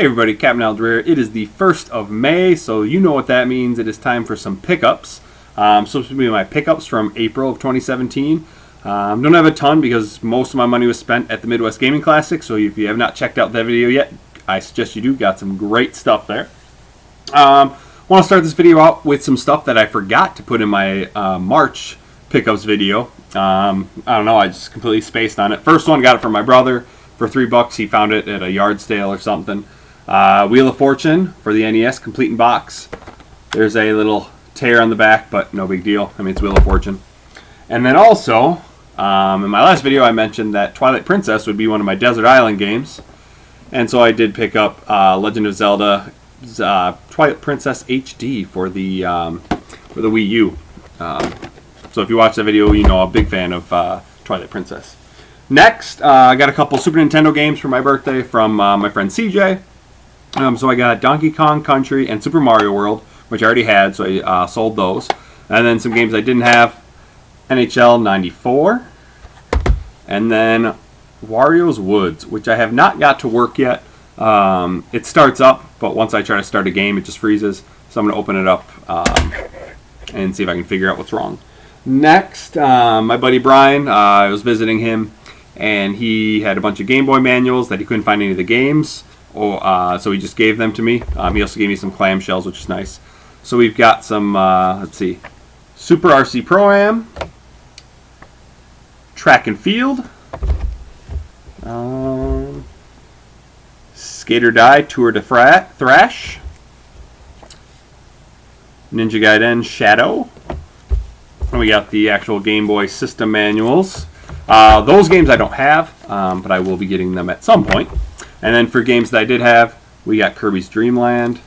Hey everybody, Captain Aldrear. It is the 1st of May, so you know what that means. It is time for some pickups. So this will be my pickups from April of 2017. Don't have a ton because most of my money was spent at the Midwest Gaming Classic, so if you have not checked out that video yet, I suggest you do. Got some great stuff there. Want to start this video out with some stuff that I forgot to put in my March pickups video. I don't know, I just completely spaced on it. First one, got it from my brother for $3. He found it at a yard sale or something. Wheel of Fortune for the NES, complete in box. There's a little tear on the back, but no big deal. I mean, it's Wheel of Fortune. And then also, in my last video, I mentioned that Twilight Princess would be one of my Desert Island games. And so I did pick up Legend of Zelda Twilight Princess HD for the Wii U. So if you watch that video, you know I'm a big fan of Twilight Princess. Next, I got a couple Super Nintendo games for my birthday from my friend CJ. So I got Donkey Kong Country and Super Mario World, which I already had, so I sold those. And then some games I didn't have, NHL 94, and then Wario's Woods, which I have not got to work yet. It starts up, but once I try to start a game, it just freezes. So I'm going to open it up and see if I can figure out what's wrong. Next, my buddy Brian, I was visiting him, and he had a bunch of Game Boy manuals that he couldn't find any of the games. So he just gave them to me. He also gave me some clamshells, which is nice. So we've got some, let's see, Super RC Pro-Am, Track and Field, Skate or Die Tour de Thrash, Ninja Gaiden Shadow, and we got the actual Game Boy system manuals. Those games I don't have, but I will be getting them at some point. And then for games that I did have, we got Kirby's Dream Land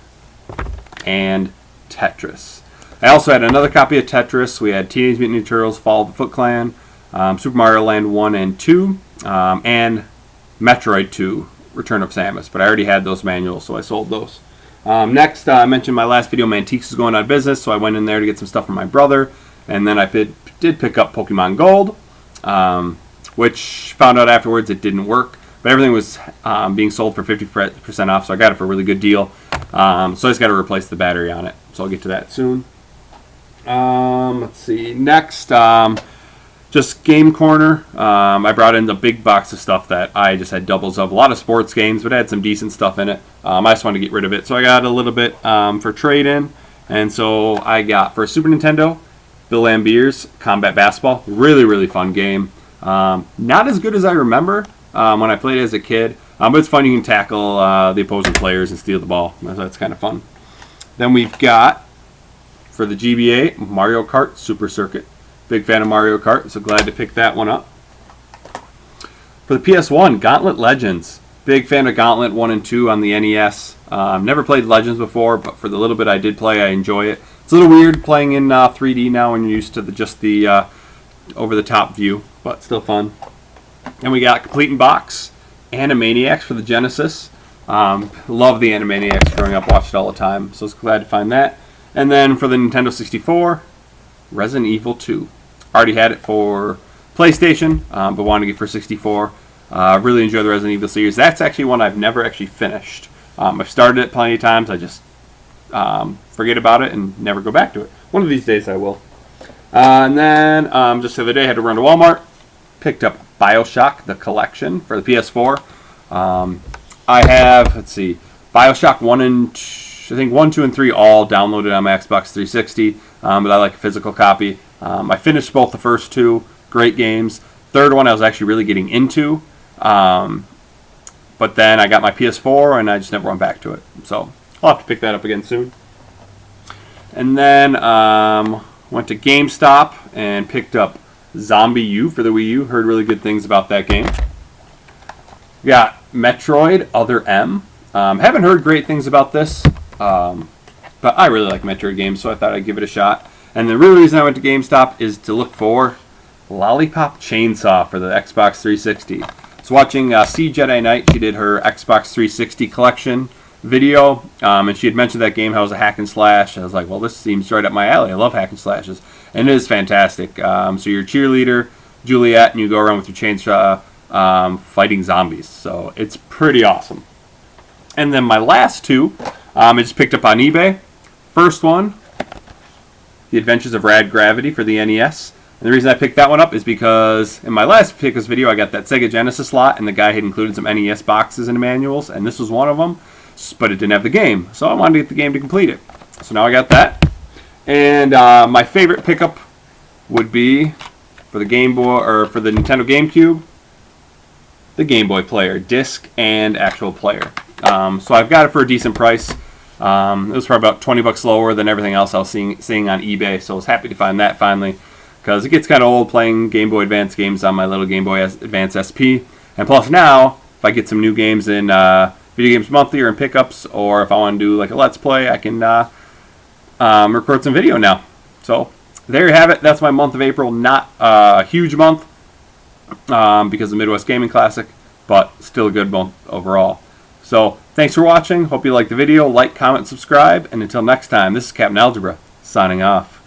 and Tetris. I also had another copy of Tetris. We had Teenage Mutant Ninja Turtles, Fall of the Foot Clan, Super Mario Land 1 and 2, and Metroid 2, Return of Samus. But I already had those manuals, so I sold those. Next, I mentioned in my last video, Mantiques is going out of business, so I went in there to get some stuff from my brother. And then I did pick up Pokemon Gold, which found out afterwards it didn't work. But everything was being sold for 50% off, so I got it for a really good deal. So I just got to replace the battery on it. So I'll get to that soon. Let's see. Next, just Game Corner. I brought in the big box of stuff that I just had doubles of. A lot of sports games, but it had some decent stuff in it. I just wanted to get rid of it. So I got a little bit for trade-in. And so I got, for Super Nintendo, Bill Lambier's Combat Basketball. Really, really fun game. Not as good as I remember when I played it as a kid. But it's fun. You can tackle the opposing players and steal the ball. That's kind of fun. Then we've got, for the GBA, Mario Kart Super Circuit. Big fan of Mario Kart, so glad to pick that one up. For the PS1, Gauntlet Legends. Big fan of Gauntlet 1 and 2 on the NES. Never played Legends before, but for the little bit I did play, I enjoy it. It's a little weird playing in 3D now when you're used to just the over-the-top view, but still fun. And we got complete in box, Animaniacs for the Genesis. Love the Animaniacs growing up, watched it all the time, so I was glad to find that. And then for the Nintendo 64, Resident Evil 2. Already had it for PlayStation, but wanted to get for 64. Really enjoy the Resident Evil series. That's actually one I've never actually finished. I've started it plenty of times. I just forget about it and never go back to it. One of these days I will. And then just the other day I had to run to Walmart. Picked up BioShock, the collection, for the PS4. I have, let's see, BioShock 1 and 2, I think 1, 2, and 3 all downloaded on my Xbox 360, but I like a physical copy. I finished both the first two, great games. Third one I was actually really getting into, but then I got my PS4 and I just never went back to it. So I'll have to pick that up again soon. And then went to GameStop and picked up Zombie U for the Wii U. Heard really good things about that game. Got Metroid Other M. Haven't heard great things about this, but I really like Metroid games, so I thought I'd give it a shot. And the real reason I went to GameStop is to look for Lollipop Chainsaw for the Xbox 360. So watching C Jedi Knight, she did her Xbox 360 collection video, and she had mentioned that game, how it was a hack and slash. I was like, well, this seems right up my alley. I love hack and slashes. And it is fantastic. So you're a cheerleader, Juliet, and you go around with your chainsaw fighting zombies. So it's pretty awesome. And then my last two, I just picked up on eBay. First one, The Adventures of Rad Gravity for the NES. And the reason I picked that one up is because in my last Pickers video, I got that Sega Genesis slot, and the guy had included some NES boxes and manuals, and this was one of them, but it didn't have the game. So I wanted to get the game to complete it. So now I got that. And my favorite pickup would be for the Game Boy, or for the Nintendo GameCube, the Game Boy player, disc and actual player. So I've got it for a decent price. It was probably about 20 bucks lower than everything else I was seeing on eBay, so I was happy to find that finally, because it gets kind of old playing Game Boy Advance games on my little Game Boy Advance SP. And plus now, if I get some new games in Video Games Monthly or in pickups, or if I want to do like a Let's Play, I can record some video now. So there you have it. That's my month of April. Not a huge month because of Midwest Gaming Classic, but still a good month overall. So thanks for watching. Hope you liked the video. Like, comment, subscribe, and until next time, this is Captain Algebra signing off.